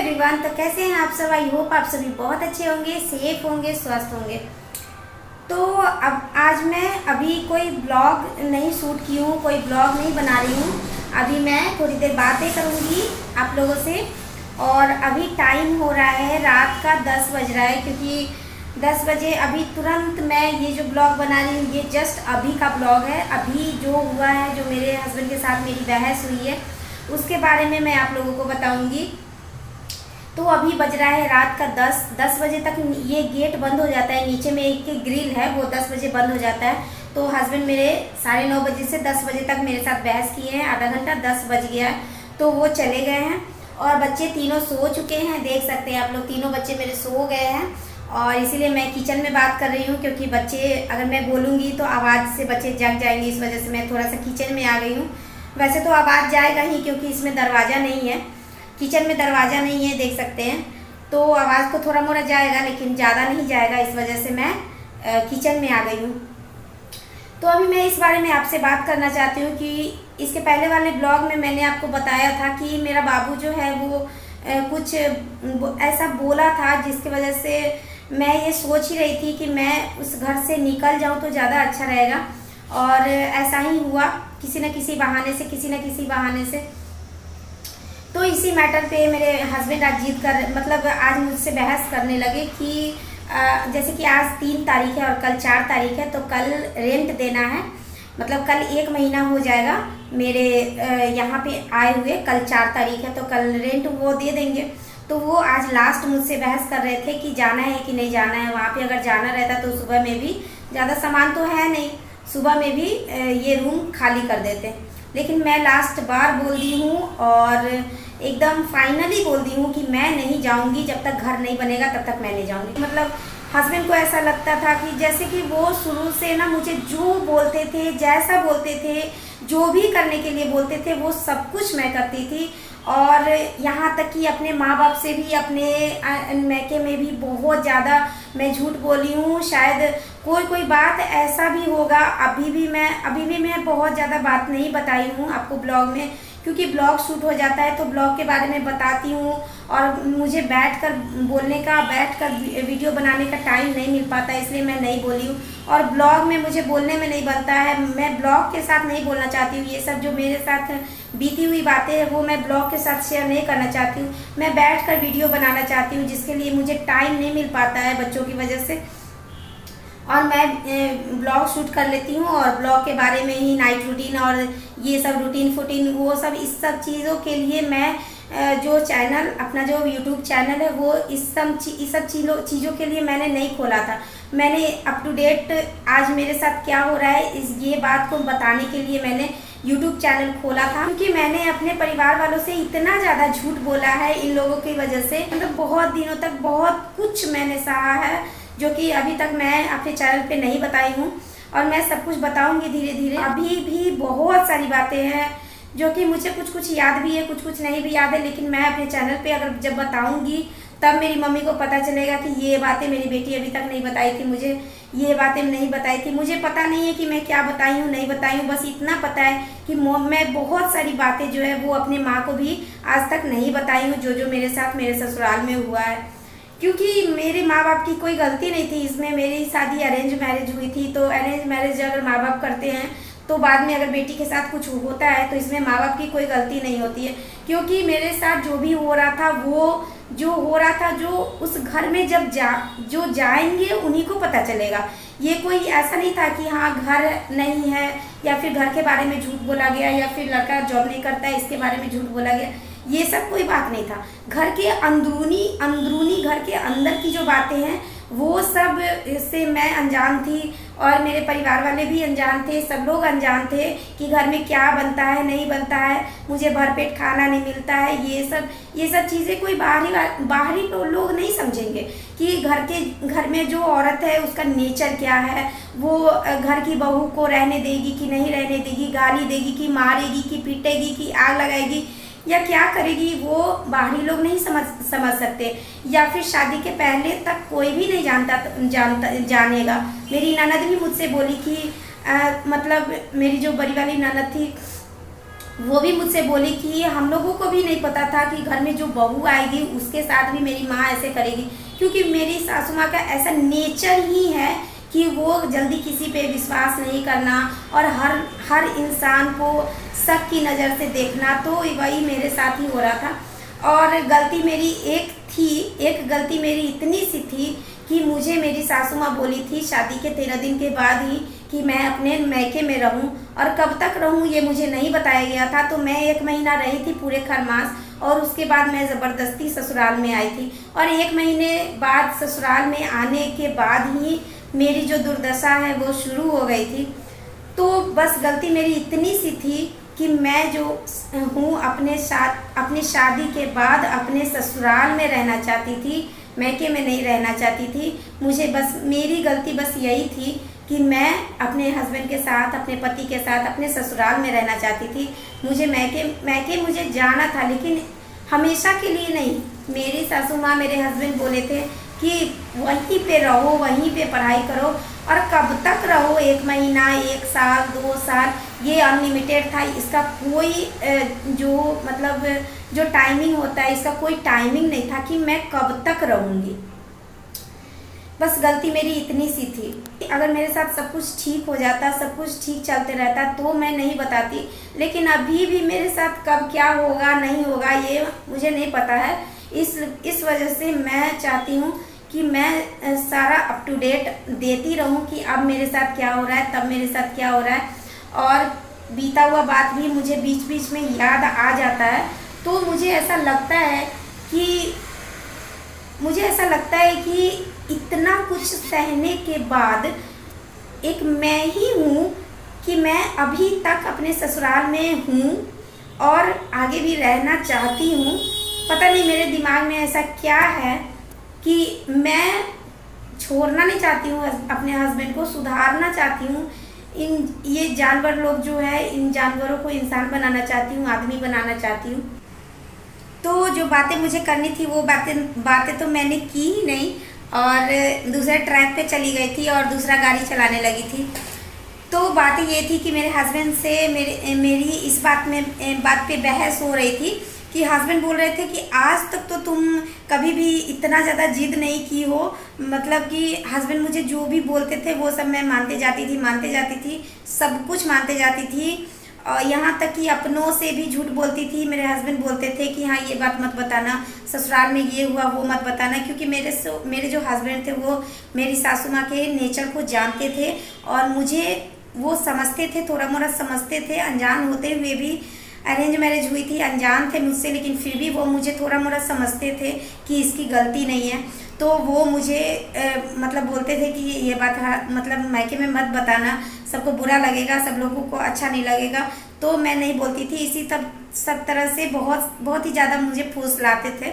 Everyone, तो कैसे हैं आप सब। आई होप आप सभी बहुत अच्छे होंगे, सेफ होंगे, स्वस्थ होंगे। तो अब आज मैं अभी कोई ब्लॉग नहीं शूट की हूँ, कोई ब्लॉग नहीं बना रही हूँ। अभी मैं थोड़ी देर बातें करूँगी आप लोगों से। और अभी टाइम हो रहा है रात का 10 बज रहा है, क्योंकि 10 बजे अभी तुरंत मैं ये जो ब्लॉग बना रही हूँ ये जस्ट अभी का ब्लॉग है। अभी जो हुआ है, जो मेरे हस्बैंड के साथ मेरी बहस हुई है, उसके बारे में मैं आप लोगों को बताऊंगी। तो अभी बज रहा है रात का 10 बजे तक ये गेट बंद हो जाता है। नीचे में एक ग्रिल है, वो 10 बजे बंद हो जाता है। तो हस्बैंड मेरे 9:30 बजे से 10 बजे तक मेरे साथ बहस किए हैं। आधा घंटा, 10 बज गया है तो वो चले गए हैं। और बच्चे तीनों सो चुके हैं, देख सकते हैं आप लोग, तीनों बच्चे मेरे सो गए हैं। और इसीलिए मैं किचन में बात कर रही हूँ, क्योंकि बच्चे अगर मैं बोलूँगी तो आवाज़ से बच्चे जग जाएंगे। इस वजह से मैं थोड़ा सा किचन में आ गई हूँ। वैसे तो आवाज़ जाएगा ही, क्योंकि इसमें दरवाज़ा नहीं है, किचन में दरवाज़ा नहीं है, देख सकते हैं। तो आवाज़ को थोड़ा मोड़ा जाएगा, लेकिन ज़्यादा नहीं जाएगा। इस वजह से मैं किचन में आ गई हूँ। तो अभी मैं इस बारे में आपसे बात करना चाहती हूँ कि इसके पहले वाले ब्लॉग में मैंने आपको बताया था कि मेरा बाबू जो है वो कुछ ऐसा बोला था, जिसकी वजह से मैं ये सोच ही रही थी कि मैं उस घर से निकल जाऊँ तो ज़्यादा अच्छा रहेगा। और ऐसा ही हुआ, किसी न किसी बहाने से। तो इसी मैटर पे मेरे हस्बैंड आज आज मुझसे बहस करने लगे कि जैसे कि आज 3 तारीख है और कल 4 तारीख है, तो कल रेंट देना है। मतलब कल 1 महीना हो जाएगा मेरे यहाँ पे आए हुए। कल 4 तारीख है तो कल रेंट वो दे देंगे। तो वो आज लास्ट मुझसे बहस कर रहे थे कि जाना है कि नहीं जाना है वहाँ पे। अगर जाना रहता तो सुबह में भी, ज़्यादा सामान तो है नहीं, सुबह में भी ये रूम खाली कर देते। लेकिन मैं लास्ट बार बोल दी हूँ और एकदम फाइनली बोल दी हूँ कि मैं नहीं जाऊँगी, जब तक घर नहीं बनेगा तब तक मैं नहीं जाऊँगी। मतलब हस्बैंड को ऐसा लगता था कि जैसे कि वो शुरू से ना मुझे जो बोलते थे, जैसा बोलते थे, जो भी करने के लिए बोलते थे, वो सब कुछ मैं करती थी। और यहाँ तक कि अपने माँ बाप से भी, अपने मैके में भी बहुत ज़्यादा मैं झूठ बोली हूँ। शायद कोई बात ऐसा भी होगा। अभी भी मैं बहुत ज़्यादा बात नहीं बताई हूँ आपको ब्लॉग में, क्योंकि ब्लॉग शूट हो जाता है तो ब्लॉग के बारे में बताती हूँ। और मुझे बैठकर वीडियो बनाने का टाइम नहीं मिल पाता, इसलिए मैं नहीं बोली हूँ। और ब्लॉग में मुझे बोलने में नहीं बनता है, मैं ब्लॉग के साथ नहीं बोलना चाहती हूँ। ये सब जो मेरे साथ बीती हुई बातें हैं वो मैं ब्लॉग के साथ शेयर नहीं करना चाहती हूँ। मैं बैठकर वीडियो बनाना चाहती हूँ, जिसके लिए मुझे टाइम नहीं मिल पाता है बच्चों की वजह से। और मैं ब्लॉग शूट कर लेती हूँ और ब्लॉग के बारे में ही, नाइट रूटीन और ये सब रूटीन वो सब, इस सब चीज़ों के लिए मैं जो चैनल, अपना जो यूट्यूब चैनल है, वो इस सब चीज़ों के लिए मैंने नहीं खोला था। मैंने अप टू डेट आज मेरे साथ क्या हो रहा है ये बात को बताने के लिए मैंने यूट्यूब चैनल खोला था। क्योंकि मैंने अपने परिवार वालों से इतना ज़्यादा झूठ बोला है इन लोगों की वजह से। मतलब बहुत दिनों तक बहुत कुछ मैंने सहा है, जो कि अभी तक मैं अपने चैनल पे नहीं बताई हूँ। और मैं सब कुछ बताऊंगी धीरे धीरे। अभी भी बहुत सारी बातें हैं जो कि मुझे कुछ याद भी है, कुछ नहीं भी याद है। लेकिन मैं अपने चैनल पे अगर जब बताऊंगी तब मेरी मम्मी को पता चलेगा कि ये बातें मेरी बेटी अभी तक नहीं बताई थी, मुझे ये बातें नहीं बताई थी। मुझे पता नहीं है कि मैं क्या बताई हूँ, नहीं बताई हूँ। बस इतना पता है कि मैं बहुत सारी बातें जो है वो अपनी माँ को भी आज तक नहीं बताई हूँ, जो मेरे साथ मेरे ससुराल में हुआ है। क्योंकि मेरे माँ बाप की कोई गलती नहीं थी इसमें। मेरी शादी अरेंज मैरिज हुई थी, तो अरेंज मैरिज अगर माँ बाप करते हैं तो बाद में अगर बेटी के साथ कुछ होता है तो इसमें माँ बाप की कोई गलती नहीं होती है। क्योंकि मेरे साथ जो भी हो रहा था, वो जो हो रहा था, जो उस घर में जब जो जाएंगे उन्हीं को पता चलेगा। ये कोई ऐसा नहीं था कि हाँ घर नहीं है, या फिर घर के बारे में झूठ बोला गया, या फिर लड़का जॉब नहीं करता है इसके बारे में झूठ बोला गया। ये सब कोई बात नहीं था। घर के अंदरूनी घर के अंदर की जो बातें हैं वो सब से मैं अनजान थी, और मेरे परिवार वाले भी अनजान थे। सब लोग अनजान थे कि घर में क्या बनता है, नहीं बनता है, मुझे भरपेट खाना नहीं मिलता है। ये सब चीज़ें कोई बाहरी लोग नहीं समझेंगे कि घर में जो औरत है उसका नेचर क्या है, वो घर की बहू को रहने देगी कि नहीं रहने देगी, गाली देगी कि मारेगी कि पीटेगी कि आग लगाएगी, या क्या करेगी, वो बाहरी लोग नहीं समझ सकते। या फिर शादी के पहले तक कोई भी नहीं जानेगा। मेरी ननद भी मुझसे बोली कि मतलब मेरी जो बड़ी वाली ननद थी वो भी मुझसे बोली कि हम लोगों को भी नहीं पता था कि घर में जो बहू आएगी उसके साथ भी मेरी माँ ऐसे करेगी, क्योंकि मेरी सासू माँ का ऐसा नेचर ही है कि वो जल्दी किसी पे विश्वास नहीं करना और हर इंसान को शक की नज़र से देखना। तो वही मेरे साथ ही हो रहा था। और गलती मेरी एक गलती मेरी इतनी सी थी कि मुझे मेरी सासू माँ बोली थी शादी के 13 दिन के बाद ही कि मैं अपने मैके में रहूं, और कब तक रहूं ये मुझे नहीं बताया गया था। तो मैं 1 महीना रही थी पूरे खरमास, और उसके बाद मैं ज़बरदस्ती ससुराल में आई थी। और 1 महीने बाद ससुराल में आने के बाद ही मेरी जो दुर्दशा है वो शुरू हो गई थी। तो बस गलती मेरी इतनी सी थी कि मैं जो हूँ अपने शादी के बाद अपने ससुराल में रहना चाहती थी, मैके में नहीं रहना चाहती थी। मुझे बस मेरी गलती बस यही थी कि मैं अपने हस्बैंड के साथ, अपने पति के साथ अपने ससुराल में रहना चाहती थी। मुझे मैके मुझे जाना था, लेकिन हमेशा के लिए नहीं। मेरी सासू माँ, मेरे हस्बैंड बोले थे कि वहीं पे रहो, वहीं पे पढ़ाई करो, और कब तक रहो, 1 महीना, 1 साल, 2 साल, ये अनलिमिटेड था। इसका कोई जो टाइमिंग होता है, इसका कोई टाइमिंग नहीं था कि मैं कब तक रहूँगी। बस गलती मेरी इतनी सी थी। अगर मेरे साथ सब कुछ ठीक हो जाता, सब कुछ ठीक चलते रहता तो मैं नहीं बताती, लेकिन अभी भी मेरे साथ कब क्या होगा नहीं होगा ये मुझे नहीं पता है। इस वजह से मैं चाहती हूँ कि मैं सारा अप टू डेट देती रहूँ कि अब मेरे साथ क्या हो रहा है, तब मेरे साथ क्या हो रहा है। और बीता हुआ बात भी मुझे बीच बीच में याद आ जाता है, तो मुझे ऐसा लगता है कि इतना कुछ सहने के बाद एक मैं ही हूँ कि मैं अभी तक अपने ससुराल में हूँ और आगे भी रहना चाहती हूँ। पता नहीं मेरे दिमाग में ऐसा क्या है कि मैं छोड़ना नहीं चाहती हूँ अपने हस्बैंड को, सुधारना चाहती हूँ। ये जानवर लोग जो है, इन जानवरों को इंसान बनाना चाहती हूँ, आदमी बनाना चाहती हूँ। तो जो बातें मुझे करनी थी वो बातें तो मैंने की ही नहीं, और दूसरे ट्रैक पे चली गई थी और दूसरा गाड़ी चलाने लगी थी। तो बात ये थी कि मेरे हस्बैंड से मेरी इस बात पे बहस हो रही थी कि हस्बैंड बोल रहे थे कि आज तक तो तुम कभी भी इतना ज़्यादा जिद नहीं की हो। मतलब कि हस्बैंड मुझे जो भी बोलते थे वो सब मैं मानते जाती थी, सब कुछ मानते जाती थी। और यहाँ तक कि अपनों से भी झूठ बोलती थी। मेरे हस्बैंड बोलते थे कि हाँ ये बात मत बताना, ससुराल में ये हुआ वो मत बताना, क्योंकि मेरे जो हस्बैंड थे वो मेरी सासू माँ के नेचर को जानते थे और मुझे वो समझते थे, थोड़ा मोड़ा समझते थे। अनजान होते हुए भी, अरेंज मैरिज हुई थी, अनजान थे मुझसे, लेकिन फिर भी वो मुझे थोड़ा मोड़ा समझते थे कि इसकी गलती नहीं है। तो वो मुझे मतलब बोलते थे कि ये बात मतलब मायके में मत बताना, सबको बुरा लगेगा, सब लोगों को अच्छा नहीं लगेगा। तो मैं नहीं बोलती थी। इसी सब तरह से बहुत ही ज़्यादा मुझे फुसलाते थे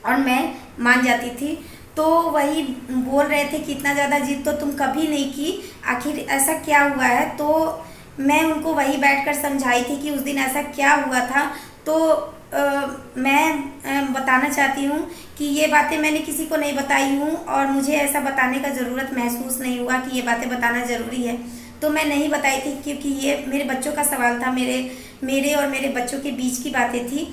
और मैं मान जाती थी। तो वही बोल रहे थे कि इतना ज़्यादा जिद तो तुम कभी नहीं की, आखिर ऐसा क्या हुआ है। तो मैं उनको वही बैठकर समझाई थी कि उस दिन ऐसा क्या हुआ था। तो मैं बताना चाहती हूँ कि ये बातें मैंने किसी को नहीं बताई हूँ और मुझे ऐसा बताने का ज़रूरत महसूस नहीं हुआ कि ये बातें बताना ज़रूरी है, तो मैं नहीं बताई थी, क्योंकि ये मेरे बच्चों का सवाल था, मेरे और मेरे बच्चों के बीच की बातें थी।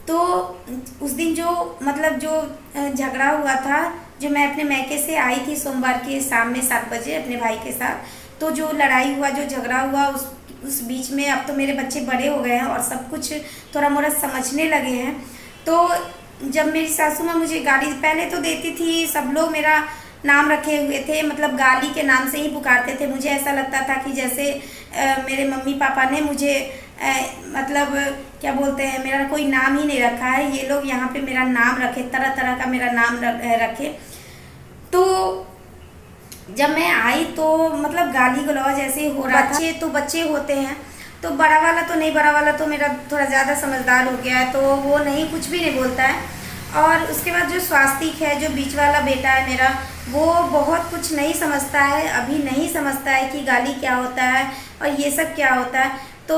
तो उस दिन जो झगड़ा हुआ था, जो मैं अपने मैके से आई थी सोमवार के शाम में 7 बजे अपने भाई के साथ, तो जो लड़ाई हुआ, जो झगड़ा हुआ, उस बीच में अब तो मेरे बच्चे बड़े हो गए हैं और सब कुछ थोड़ा मोड़ा समझने लगे हैं। तो जब मेरी सासू माँ मुझे गाली पहले तो देती थी, सब लोग मेरा नाम रखे हुए थे, मतलब गाली के नाम से ही पुकारते थे। मुझे ऐसा लगता था कि जैसे मेरे मम्मी पापा ने मुझे मतलब क्या बोलते हैं, मेरा कोई नाम ही नहीं रखा है, ये लोग यहाँ पे मेरा नाम रखे, तरह तरह का मेरा नाम रखे। तो जब मैं आई तो मतलब गाली गलौज ऐसे हो रहा था। तो बच्चे होते हैं, तो बड़ा वाला तो नहीं, बड़ा वाला तो मेरा थोड़ा ज़्यादा समझदार हो गया है, तो वो नहीं, कुछ भी नहीं बोलता है। और उसके बाद जो स्वास्तिक है, जो बीच वाला बेटा है मेरा, वो बहुत कुछ नहीं समझता है, अभी नहीं समझता है कि गाली क्या होता है और ये सब क्या होता है। तो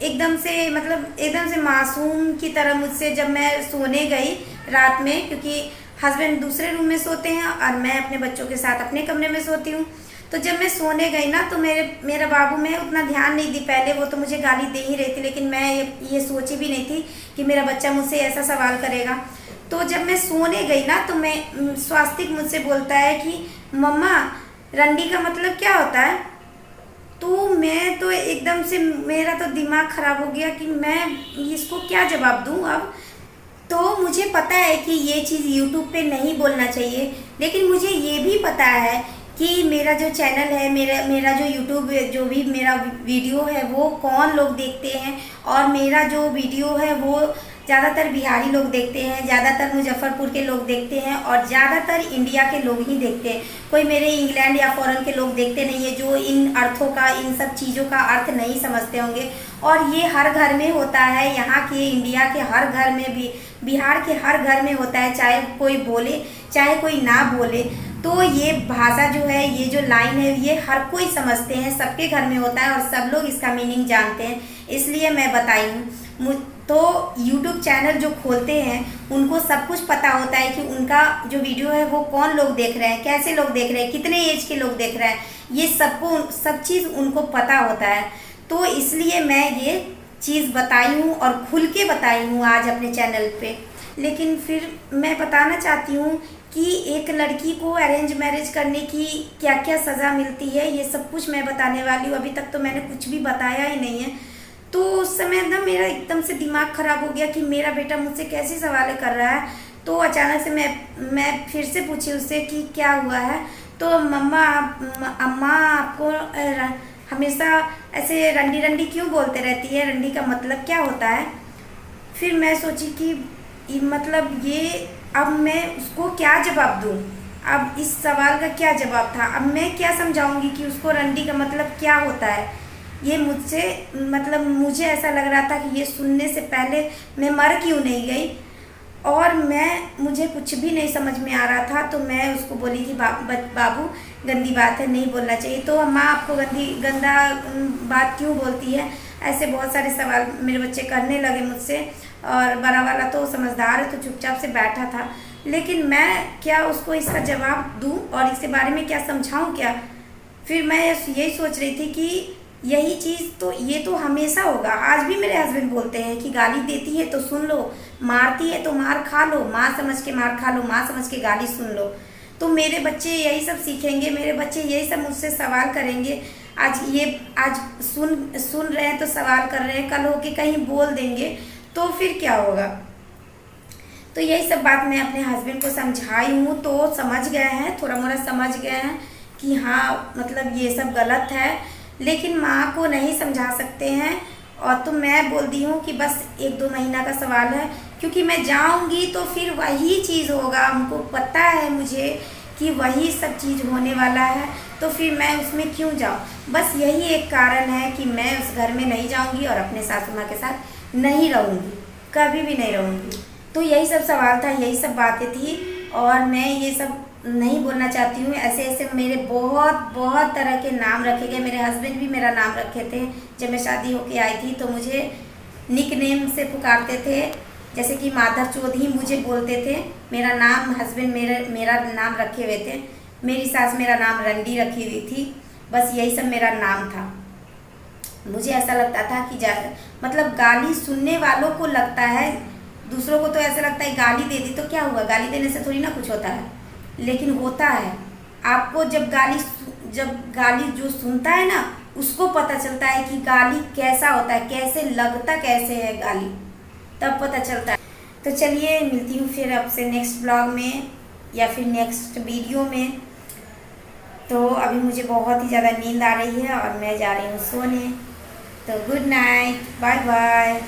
एकदम से मासूम की तरह मुझसे, जब मैं सोने गई रात में, क्योंकि हस्बैंड दूसरे रूम में सोते हैं और मैं अपने बच्चों के साथ अपने कमरे में सोती हूँ, तो जब मैं सोने गई ना तो मेरा बाबू, मैं उतना ध्यान नहीं दी पहले, वो तो मुझे गाली दे ही रही थी, लेकिन मैं ये सोची भी नहीं थी कि मेरा बच्चा मुझसे ऐसा सवाल करेगा। तो जब मैं सोने गई ना तो मैं स्वास्तिक मुझसे बोलता है कि मम्मा रंडी का मतलब क्या होता है। तो मैं तो एकदम से मेरा तो दिमाग ख़राब हो गया कि मैं इसको क्या जवाब दूँ अब। तो मुझे पता है कि ये चीज़ यूट्यूब पे नहीं बोलना चाहिए, लेकिन मुझे ये भी पता है कि मेरा जो चैनल है, मेरा जो यूट्यूब जो भी मेरा वीडियो है वो कौन लोग देखते हैं, और मेरा जो वीडियो है वो ज़्यादातर बिहारी लोग देखते हैं, ज़्यादातर मुजफ्फरपुर के लोग देखते हैं, और ज़्यादातर इंडिया के लोग ही देखते हैं। कोई मेरे इंग्लैंड या फॉरेन के लोग देखते नहीं है, जो इन अर्थों का, इन सब चीज़ों का अर्थ नहीं समझते होंगे। और ये हर घर में होता है, यहाँ के इंडिया के हर घर में भी, बिहार के हर घर में होता है, चाहे कोई बोले चाहे कोई ना बोले। तो ये भाषा जो है, ये जो लाइन है, ये हर कोई समझते हैं, सबके घर में होता है और सब लोग इसका मीनिंग जानते हैं, इसलिए मैं बताई हूँ। तो YouTube चैनल जो खोलते हैं उनको सब कुछ पता होता है कि उनका जो वीडियो है वो कौन लोग देख रहे हैं, कैसे लोग देख रहे हैं, कितने एज के लोग देख रहे हैं, ये सब चीज़ उनको पता होता है। तो इसलिए मैं ये चीज़ बताई हूँ और खुल के बताई हूँ आज अपने चैनल पे। लेकिन फिर मैं बताना चाहती हूँ कि एक लड़की को अरेंज मैरिज करने की क्या क्या सज़ा मिलती है, ये सब कुछ मैं बताने वाली हूँ। अभी तक तो मैंने कुछ भी बताया ही नहीं है। तो उस समय ना मेरा एकदम से दिमाग ख़राब हो गया कि मेरा बेटा मुझसे कैसे सवाल कर रहा है। तो अचानक से मैं फिर से पूछी उससे कि क्या हुआ है। तो अम्मा आपको हमेशा ऐसे रंडी रंडी क्यों बोलते रहती है, रंडी का मतलब क्या होता है। फिर मैं सोची कि मतलब ये अब मैं उसको क्या जवाब दूँ, अब इस सवाल का क्या जवाब था, अब मैं क्या समझाऊंगी कि उसको रंडी का मतलब क्या होता है। ये मुझसे मतलब मुझे ऐसा लग रहा था कि ये सुनने से पहले मैं मर क्यों नहीं गई, और मुझे कुछ भी नहीं समझ में आ रहा था। तो मैं उसको बोली कि बाबू गंदी बात है, नहीं बोलना चाहिए। तो माँ आपको गंदा बात क्यों बोलती है, ऐसे बहुत सारे सवाल मेरे बच्चे करने लगे मुझसे। और बड़ा वाला तो समझदार है तो चुपचाप से बैठा था, लेकिन मैं क्या उसको इसका जवाब दूँ और इसके बारे में क्या समझाऊँ क्या। फिर मैं यही सोच रही थी कि यही चीज़ तो ये तो हमेशा होगा। आज भी मेरे हस्बैंड बोलते हैं कि गाली देती है तो सुन लो, मारती है तो मार खा लो, माँ समझ के मार खा लो, माँ समझ के गाली सुन लो। तो मेरे बच्चे यही सब सीखेंगे, मेरे बच्चे यही सब मुझसे सवाल करेंगे। आज सुन रहे हैं तो सवाल कर रहे हैं, कल होके कहीं बोल देंगे तो फिर क्या होगा। तो यही सब बात मैं अपने हस्बैंड को समझाई हूँ, तो समझ गए हैं, थोड़ा मोड़ा समझ गए हैं कि हाँ मतलब ये सब गलत है, लेकिन माँ को नहीं समझा सकते हैं। और तो मैं बोल दी हूँ कि बस 1-2 महीना का सवाल है, क्योंकि मैं जाऊँगी तो फिर वही चीज़ होगा, हमको पता है मुझे कि वही सब चीज़ होने वाला है, तो फिर मैं उसमें क्यों जाऊँ। बस यही एक कारण है कि मैं उस घर में नहीं जाऊँगी और अपने सासू माँ के साथ नहीं रहूँगी, कभी भी नहीं रहूँगी। तो यही सब सवाल था, यही सब बातें थी, और मैं ये सब नहीं बोलना चाहती हूँ। ऐसे ऐसे मेरे बहुत तरह के नाम रखे गए। मेरे हस्बैंड भी मेरा नाम रखे थे। जब मैं शादी होके आई थी तो मुझे निक नेम से पुकारते थे, जैसे कि माधर चौधरी मुझे बोलते थे। मेरा नाम हस्बैंड मेरा नाम रखे हुए थे। मेरी सास मेरा नाम रंडी रखी हुई थी। बस यही सब मेरा नाम था। मुझे ऐसा लगता था कि मतलब गाली सुनने वालों को लगता है, दूसरों को तो ऐसा लगता है गाली दे दी तो क्या हुआ, गाली देने से थोड़ी ना कुछ होता है, लेकिन होता है। आपको जब गाली जो सुनता है ना उसको पता चलता है कि गाली कैसा होता है, कैसे लगता कैसे है गाली, तब पता चलता है। तो चलिए मिलती हूँ फिर आपसे नेक्स्ट ब्लॉग में या फिर नेक्स्ट वीडियो में। तो अभी मुझे बहुत ही ज़्यादा नींद आ रही है और मैं जा रही हूँ सोने। तो गुड नाइट, बाय बाय।